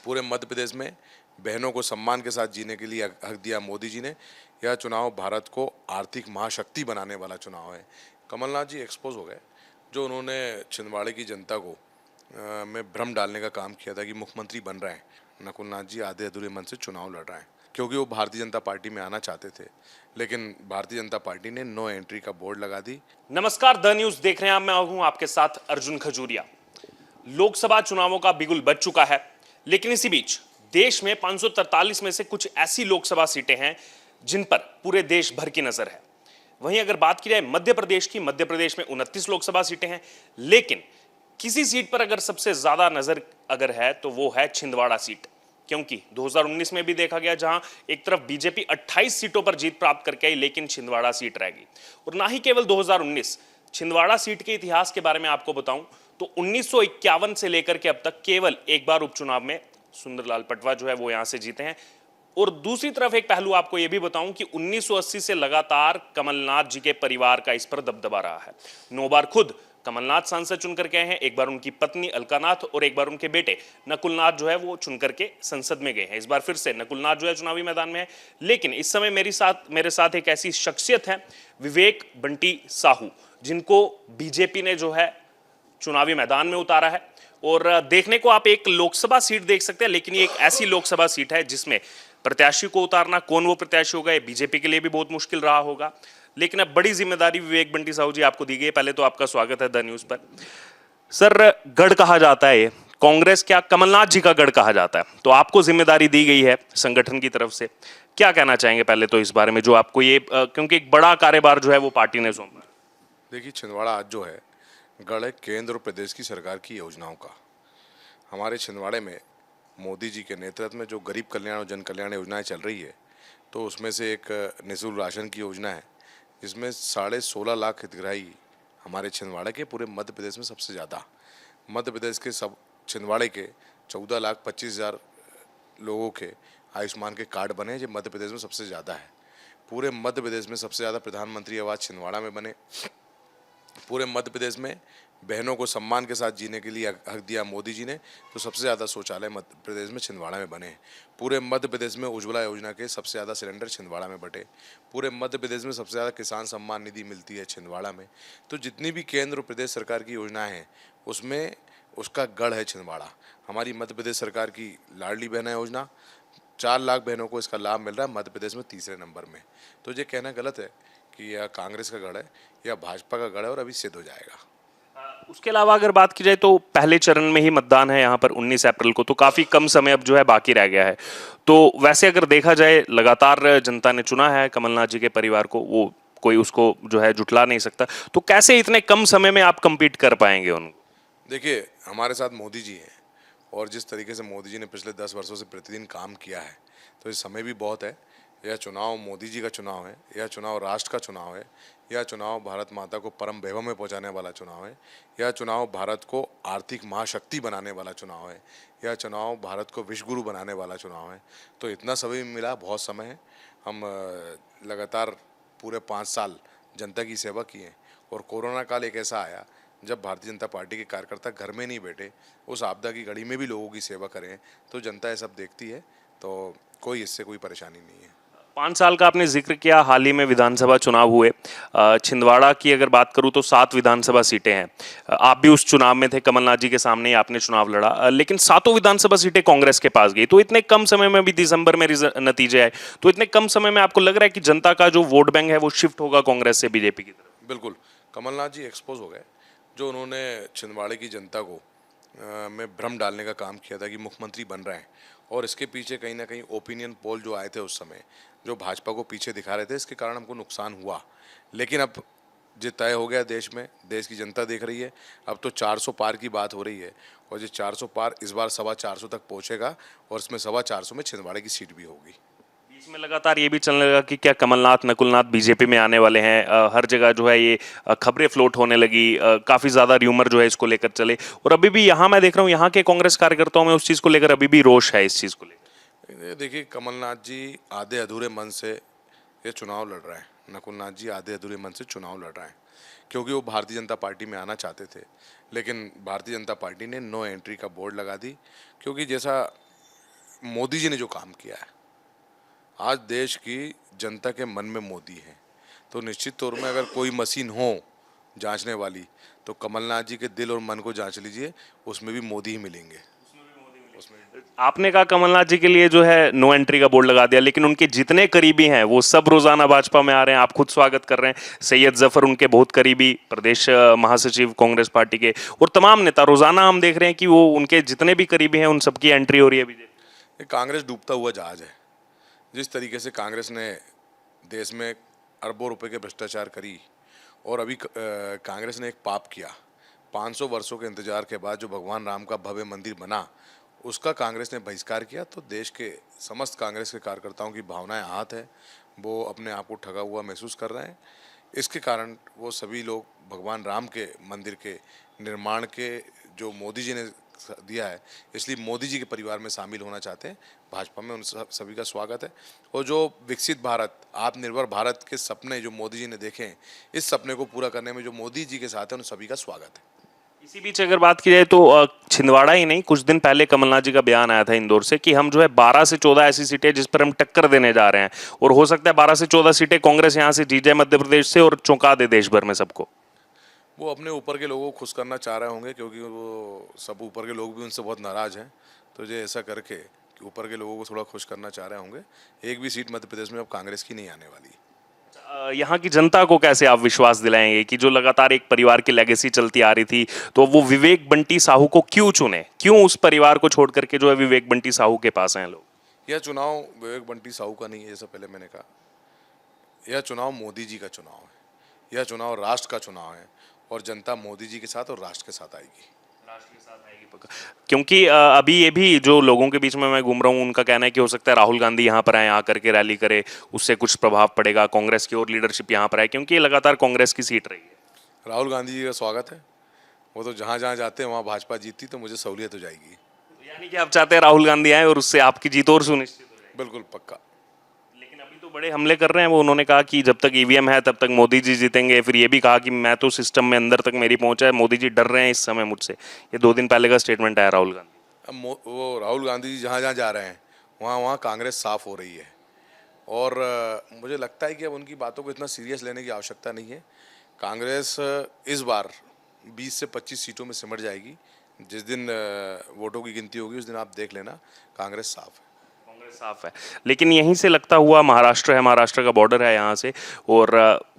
पूरे मध्य प्रदेश में बहनों को सम्मान के साथ जीने के लिए हक दिया मोदी जी ने। यह चुनाव भारत को आर्थिक महाशक्ति बनाने वाला चुनाव है। कमलनाथ जी एक्सपोज हो गए, जो उन्होंने छिंदवाड़े की जनता को में भ्रम डालने का काम किया था कि मुख्यमंत्री बन रहे हैं। नकुलनाथ जी आधे अधूरे मन से चुनाव लड़ रहे हैं, क्योंकि वो भारतीय जनता पार्टी में आना चाहते थे, लेकिन भारतीय जनता पार्टी ने नो एंट्री का बोर्ड लगा दी। नमस्कार, द न्यूज देख रहे हैं आप। मैं हूं आपके साथ अर्जुन खजूरिया। लोकसभा चुनावों का बिगुल बज चुका है, लेकिन इसी बीच देश में 543 में से कुछ ऐसी लोकसभा सीटें हैं जिन पर पूरे देश भर की नजर है। वहीं अगर बात की जाए मध्य प्रदेश की, मध्य प्रदेश में 29 लोकसभा सीटें हैं, लेकिन किसी सीट पर अगर सबसे ज्यादा नजर अगर है तो वो है छिंदवाड़ा सीट। क्योंकि 2019 में भी देखा गया, जहां एक तरफ बीजेपी 28 सीटों पर जीत प्राप्त करके आई, लेकिन छिंदवाड़ा सीट रह गई। और ना ही केवल 2019, छिंदवाड़ा सीट के इतिहास के बारे में आपको बताऊं तो 1951 से लेकर के अब तक केवल एक बार उपचुनाव में सुंदरलाल पटवा जो है वो यहां से जीते हैं। और दूसरी तरफ एक पहलू आपको यह भी बताऊं कि 1980 से लगातार कमलनाथ जी के परिवार का इस पर दबदबा रहा है। 9 बार खुद कमलनाथ सांसद चुनकर के आए हैं, एक बार उनकी पत्नी अलकानाथ और एक बार उनके बेटे नकुलनाथ जो है वो चुनकर के संसद में गए हैं। इस बार फिर से नकुलनाथ जो है चुनावी मैदान में है। लेकिन इस समय मेरे साथ एक ऐसी शख्सियत है, विवेक बंटी साहू, जिनको बीजेपी ने जो है चुनावी मैदान में उतारा है। और देखने को आप एक लोकसभा सीट देख सकते हैं, लेकिन ये एक ऐसी लोकसभा सीट है जिसमें प्रत्याशी को उतारना, कौन वो प्रत्याशी होगा, ये बीजेपी के लिए भी बहुत मुश्किल रहा होगा। लेकिन अब बड़ी जिम्मेदारी विवेक बंटी साहू जी आपको दी गई है। पहले तो आपका स्वागत है द न्यूज पर। सर, गढ़ कहा जाता है ये, कांग्रेस क्या कमलनाथ जी का गढ़ कहा जाता है, तो आपको जिम्मेदारी दी गई है संगठन की तरफ से। क्या कहना चाहेंगे पहले तो इस बारे में, जो आपको ये क्योंकि एक बड़ा कार्यभार जो है वो पार्टी ने सौंपा। देखिए, छिंदवाड़ा आज जो है गढ़ है केंद्र और प्रदेश की सरकार की योजनाओं का। हमारे छिंदवाड़े में मोदी जी के नेतृत्व में जो गरीब कल्याण और जन कल्याण योजनाएं चल रही है, तो उसमें से एक निःशुल्क राशन की योजना है, जिसमें 16.5 लाख हितग्राही हमारे छिंदवाड़े के, पूरे मध्य प्रदेश में सबसे ज़्यादा। मध्य प्रदेश के सब छिंदवाड़े के 14,25,000 लोगों के आयुष्मान के कार्ड बने, जो मध्य प्रदेश में सबसे ज़्यादा है। पूरे मध्य प्रदेश में सबसे ज़्यादा प्रधानमंत्री आवास छिंदवाड़ा में बने। पूरे मध्य प्रदेश में बहनों को सम्मान के साथ जीने के लिए हक दिया मोदी जी ने, तो सबसे ज़्यादा शौचालय मध्य प्रदेश में छिंदवाड़ा में बने। पूरे मध्य प्रदेश में उज्ज्वला योजना के सबसे ज़्यादा सिलेंडर छिंदवाड़ा में बटे। पूरे मध्य प्रदेश में सबसे ज़्यादा किसान सम्मान निधि मिलती है छिंदवाड़ा में। तो जितनी भी केंद्र और प्रदेश सरकार की योजनाएं हैं, उसमें उसका गढ़ है छिंदवाड़ा। हमारी मध्य प्रदेश सरकार की लाडली बहना योजना, 4 लाख बहनों को इसका लाभ मिल रहा है, मध्य प्रदेश में तीसरे नंबर में। तो ये कहना गलत है कि यह कांग्रेस का गढ़ है या भाजपा का गढ़ है, और अभी सिद्ध हो जाएगा। उसके अलावा अगर बात की जाए तो पहले चरण में ही मतदान है यहाँ पर 19 अप्रैल को, तो काफी कम समय अब जो है बाकी रह गया है। तो वैसे अगर देखा जाए, लगातार जनता ने चुना है कमलनाथ जी के परिवार को, वो कोई उसको जो है जुटला नहीं सकता। तो कैसे इतने कम समय में आप compete कर पाएंगे उनको? देखिए, हमारे साथ मोदी जी हैं, और जिस तरीके से मोदी जी ने पिछले 10 वर्षों से प्रतिदिन काम किया है, तो इस समय भी बहुत है। यह चुनाव मोदी जी का चुनाव है, यह चुनाव राष्ट्र का चुनाव है, यह चुनाव भारत माता को परम वैभव में पहुंचाने वाला चुनाव है, यह चुनाव भारत को आर्थिक महाशक्ति बनाने वाला चुनाव है, यह चुनाव भारत को विश्वगुरु बनाने वाला चुनाव है। तो इतना समय मिला, बहुत समय है। हम लगातार पूरे 5 साल जनता की सेवा की है, और कोरोना काल एक ऐसा आया जब भारतीय जनता पार्टी के कार्यकर्ता घर में नहीं बैठे, उस आपदा की घड़ी में भी लोगों की सेवा करें, तो जनता ये सब देखती है, तो कोई इससे कोई परेशानी नहीं है। 5 साल का आपने जिक्र किया, हाल ही में विधानसभा चुनाव हुए। छिंदवाड़ा की अगर बात करूं तो 7 विधानसभा सीटें हैं। आप भी उस चुनाव में थे, कमलनाथ जी के सामने ही आपने चुनाव लड़ा, लेकिन 7 विधानसभा सीटें कांग्रेस के पास गई। तो इतने कम समय में भी दिसंबर में नतीजे आए, तो इतने कम समय में आपको लग रहा है कि जनता का जो वोट बैंक है वो शिफ्ट होगा कांग्रेस से बीजेपी की तरफ? बिल्कुल, कमलनाथ जी एक्सपोज हो गए, जो उन्होंने छिंदवाड़े की जनता को में भ्रम डालने का काम किया था कि मुख्यमंत्री बन रहे हैं। और इसके पीछे कहीं ना कहीं ओपिनियन पोल जो आए थे उस समय, जो भाजपा को पीछे दिखा रहे थे, इसके कारण हमको नुकसान हुआ। लेकिन अब जो तय हो गया देश में, देश की जनता देख रही है, अब तो 400 पार की बात हो रही है, और जो 400 पार इस बार 425 तक पहुंचेगा, और इसमें 425 में छिंदवाड़े की सीट भी होगी। इसमें लगातार ये भी चलने लगा कि क्या कमलनाथ नकुलनाथ बीजेपी में आने वाले हैं। हर जगह जो है ये खबरें फ्लोट होने लगी, काफी ज्यादा र्यूमर जो है इसको लेकर चले। और अभी भी यहाँ मैं देख रहा हूँ, यहाँ के कांग्रेस कार्यकर्ताओं में उस चीज को लेकर अभी भी रोष है, इस चीज को लेकर। देखिए, कमलनाथ जी आधे अधूरे मन से ये चुनाव लड़ रहे हैं, नकुलनाथ जी आधे अधूरे मन से चुनाव लड़ रहे हैं, क्योंकि वो भारतीय जनता पार्टी में आना चाहते थे, लेकिन भारतीय जनता पार्टी ने नो एंट्री का बोर्ड लगा दी। क्योंकि जैसा मोदी जी ने जो काम किया है, आज देश की जनता के मन में मोदी है, तो निश्चित तौर में अगर कोई मशीन हो जांचने वाली तो कमलनाथ जी के दिल और मन को जांच लीजिए, उसमें भी मोदी ही मिलेंगे। आपने कहा कमलनाथ जी के लिए जो है नो एंट्री का बोर्ड लगा दिया, लेकिन उनके जितने करीबी हैं वो सब रोजाना भाजपा में आ रहे हैं। आप खुद स्वागत कर रहे हैं। सैयद जफर उनके बहुत करीबी प्रदेश महासचिव कांग्रेस पार्टी के, और तमाम नेता रोजाना हम देख रहे हैं कि वो उनके जितने भी करीबी हैं उन सबकी एंट्री हो रही है बीजेपी। ये कांग्रेस डूबता हुआ जहाज है। जिस तरीके से कांग्रेस ने देश में अरबों रुपए के भ्रष्टाचार करी, और अभी कांग्रेस ने एक पाप किया, 500 वर्षों के इंतजार के बाद जो भगवान राम का भव्य मंदिर बना, उसका कांग्रेस ने बहिष्कार किया। तो देश के समस्त कांग्रेस के कार्यकर्ताओं की भावनाएं आहत है, वो अपने आप को ठगा हुआ महसूस कर रहे हैं। इसके कारण वो सभी लोग भगवान राम के मंदिर के निर्माण के जो मोदी जी ने दिया है, इसलिए मोदी जी के परिवार में शामिल होना चाहते हैं। भाजपा में उन सभी का स्वागत है। और जो विकसित भारत, आत्मनिर्भर भारत के सपने जो मोदी जी ने देखे हैं, इस सपने को पूरा करने में जो मोदी जी के साथ है, उन सभी का स्वागत है। इसी बीच अगर बात की जाए तो छिंदवाड़ा ही नहीं, कुछ दिन पहले कमलनाथ जी का बयान आया था इंदौर से कि हम जो है 12 से 14 ऐसी सीटें जिस पर हम टक्कर देने जा रहे हैं, और हो सकता है 12 से 14 सीटें कांग्रेस यहां से जीत जाए मध्य प्रदेश से और चौंका दे देश भर में सबको। वो अपने ऊपर के लोगों को खुश करना चाह रहे होंगे, क्योंकि वो सब ऊपर के लोग भी उनसे बहुत नाराज हैं। तो ये ऐसा करके कि ऊपर के लोगों को थोड़ा खुश करना चाह रहे होंगे। एक भी सीट मध्य प्रदेश में अब कांग्रेस की नहीं आने वाली। यहाँ की जनता को कैसे आप विश्वास दिलाएंगे कि जो लगातार एक परिवार की लेगेसी चलती आ रही थी, तो वो विवेक बंटी साहू को क्यों चुने? क्यों उस परिवार को छोड़ करके जो है विवेक बंटी साहू के पास हैं लोग? यह चुनाव विवेक बंटी साहू का नहीं है, जैसा पहले मैंने कहा। यह चुनाव मोदी जी का चुनाव है। यह चुनाव राष्ट्र का चुनाव है, और जनता मोदी जी के साथ और राष्ट्र के साथ आएगी। राष्ट्र के साथ आएगी पक्का। क्योंकि अभी ये भी जो लोगों के बीच में मैं घूम रहा हूँ, उनका कहना है कि हो सकता है राहुल गांधी यहाँ पर आए, आकर के रैली करे, उससे कुछ प्रभाव पड़ेगा कांग्रेस की और लीडरशिप यहाँ पर आए, क्योंकि ये लगातार कांग्रेस की सीट रही है। राहुल गांधी जी का स्वागत है। वो तो जहाँ जहाँ जाते हैं वहाँ भाजपा जीतती, तो मुझे सहूलियत हो जाएगी। यानी कि आप चाहते हैं राहुल गांधी आए और उससे आपकी जीत और सुनिश्चित हो जाए? बिल्कुल पक्का। लेकिन अभी तो बड़े हमले कर रहे हैं वो। उन्होंने कहा कि जब तक ईवीएम है तब तक मोदी जी जीतेंगे। फिर ये भी कहा कि मैं तो सिस्टम में अंदर तक मेरी पहुंच है, मोदी जी डर रहे हैं इस समय मुझसे। ये 2 दिन पहले का स्टेटमेंट आया राहुल गांधी। अब वो राहुल गांधी जी जहाँ जहाँ जा रहे हैं, वहाँ वहाँ कांग्रेस साफ हो रही है। और मुझे लगता है कि अब उनकी बातों को इतना सीरियस लेने की आवश्यकता नहीं है। कांग्रेस इस बार 20 से 25 सीटों में सिमट जाएगी। जिस दिन वोटों की गिनती होगी, उस दिन आप देख लेना, कांग्रेस साफ है। कांग्रेस साफ है। लेकिन यहीं से लगता हुआ महाराष्ट्र है, महाराष्ट्र का बॉर्डर है यहाँ से, और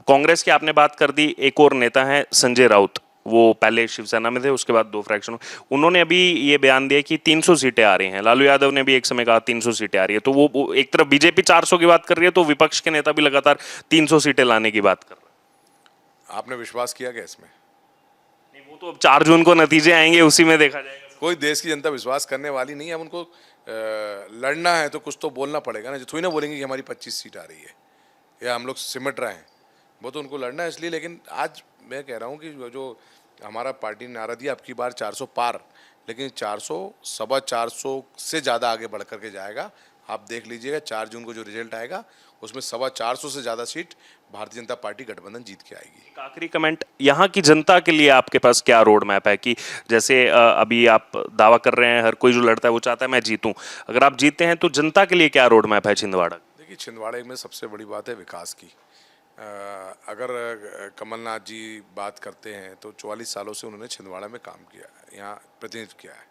कांग्रेस की आपने बात कर दी। एक और नेता है संजय राउत, वो पहले शिवसेना में थे, उसके बाद 2 फ्रैक्शन। उन्होंने अभी ये बयान दिया कि 300 सीटें आ रही हैं। लालू यादव ने भी एक समय कहा 300 सीटें आ रही है। तो वो एक तरफ बीजेपी 400 की बात कर रही है, तो विपक्ष के नेता भी लगातार 300 सीटें लाने की बात कर रहे हैं। आपने विश्वास किया क्या इसमें? नहीं, वो तो अब 4 जून को नतीजे आएंगे, उसी में देखा जाएगा। कोई देश की जनता विश्वास करने वाली नहीं है। अब उनको लड़ना है तो कुछ तो बोलना पड़ेगा ना। जो थोड़ी ना बोलेंगे कि हमारी 25 सीट आ रही है या हम लोग सिमट रहे हैं। वो तो उनको लड़ना है। इसलिए लेकिन आज मैं कह रहा हूँ कि जो हमारा पार्टी ने नारा दिया, अब की बार 400 पार, लेकिन 400 सवा 400 से ज़्यादा आगे बढ़ करके जाएगा। आप देख लीजिएगा 4 जून को जो रिजल्ट आएगा, उसमें सवा 400 से ज़्यादा सीट भारतीय जनता पार्टी गठबंधन जीत के आएगी। एक आखिरी कमेंट, यहाँ की जनता के लिए आपके पास क्या रोड मैप है? कि जैसे अभी आप दावा कर रहे हैं हर कोई जो लड़ता है वो चाहता है मैं जीतूं, अगर आप जीतते हैं तो जनता के लिए क्या रोड मैप है छिंदवाड़ा? देखिए, छिंदवाड़े में सबसे बड़ी बात है विकास की। अगर कमलनाथ जी बात करते हैं तो 44 सालों से उन्होंने छिंदवाड़ा में काम किया है, यहाँ प्रतिनिधित्व किया है।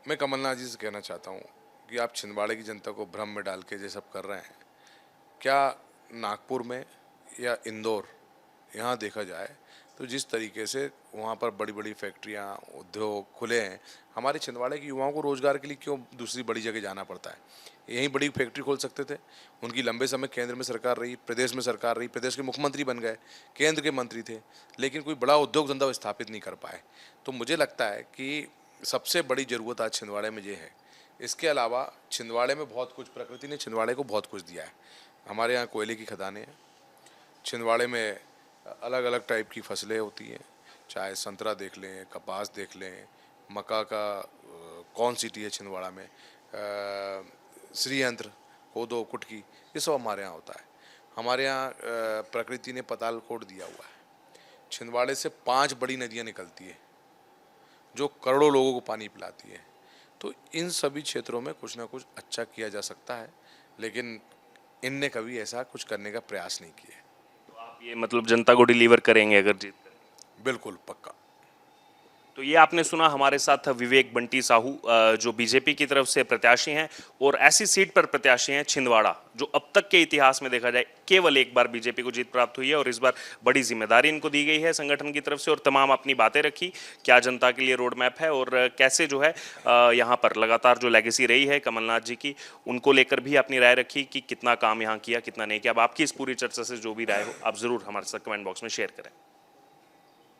मैं कमलनाथ जी से कहना चाहता हूँ कि आप छिंदवाड़े की जनता को भ्रम में डाल के ये सब कर रहे हैं। क्या नागपुर में या इंदौर यहाँ देखा जाए तो जिस तरीके से वहाँ पर बड़ी बड़ी फैक्ट्रियाँ, उद्योग खुले हैं, हमारे छिंदवाड़े के युवाओं को रोज़गार के लिए क्यों दूसरी बड़ी जगह जाना पड़ता है? यहीं बड़ी फैक्ट्री खोल सकते थे। उनकी लंबे समय केंद्र में सरकार रही, प्रदेश में सरकार रही, प्रदेश के मुख्यमंत्री बन गए, केंद्र के मंत्री थे, लेकिन कोई बड़ा उद्योग धंधा स्थापित नहीं कर पाए। तो मुझे लगता है कि सबसे बड़ी ज़रूरत आज छिंदवाड़े में ये है। इसके अलावा छिंदवाड़े में बहुत कुछ, प्रकृति ने छिंदवाड़े को बहुत कुछ दिया है। हमारे यहाँ कोयले की खदानें हैं। छिंदवाड़े में अलग अलग टाइप की फसलें होती हैं, चाहे संतरा देख लें, कपास देख लें, मक्का का कौन सिटी है छिंदवाड़ा में, श्रीयंत्र, कोदो, कुटकी, ये सब हमारे यहाँ होता है। हमारे यहाँ प्रकृति ने पताल कोट दिया हुआ है। छिंदवाड़े से 5 बड़ी नदियाँ निकलती है जो करोड़ों लोगों को पानी पिलाती है। तो इन सभी क्षेत्रों में कुछ ना कुछ अच्छा किया जा सकता है, लेकिन इनने कभी ऐसा कुछ करने का प्रयास नहीं किया। तो आप ये मतलब जनता को डिलीवर करेंगे अगर जीत कर? बिल्कुल पक्का। तो ये आपने सुना हमारे साथ विवेक बंटी साहू जो बीजेपी की तरफ से प्रत्याशी हैं और ऐसी सीट पर प्रत्याशी हैं छिंदवाड़ा जो अब तक के इतिहास में देखा जाए केवल एक बार बीजेपी को जीत प्राप्त हुई है और इस बार बड़ी जिम्मेदारी इनको दी गई है संगठन की तरफ से और तमाम अपनी बातें रखी क्या जनता के लिए रोड मैप है और कैसे जो है यहाँ पर लगातार जो लेगेसी रही है कमलनाथ जी की उनको लेकर भी अपनी राय रखी कि कितना काम यहाँ किया कितना नहीं किया। अब आपकी इस पूरी चर्चा से जो भी राय हो आप जरूर हमारे साथ कमेंट बॉक्स में शेयर करें।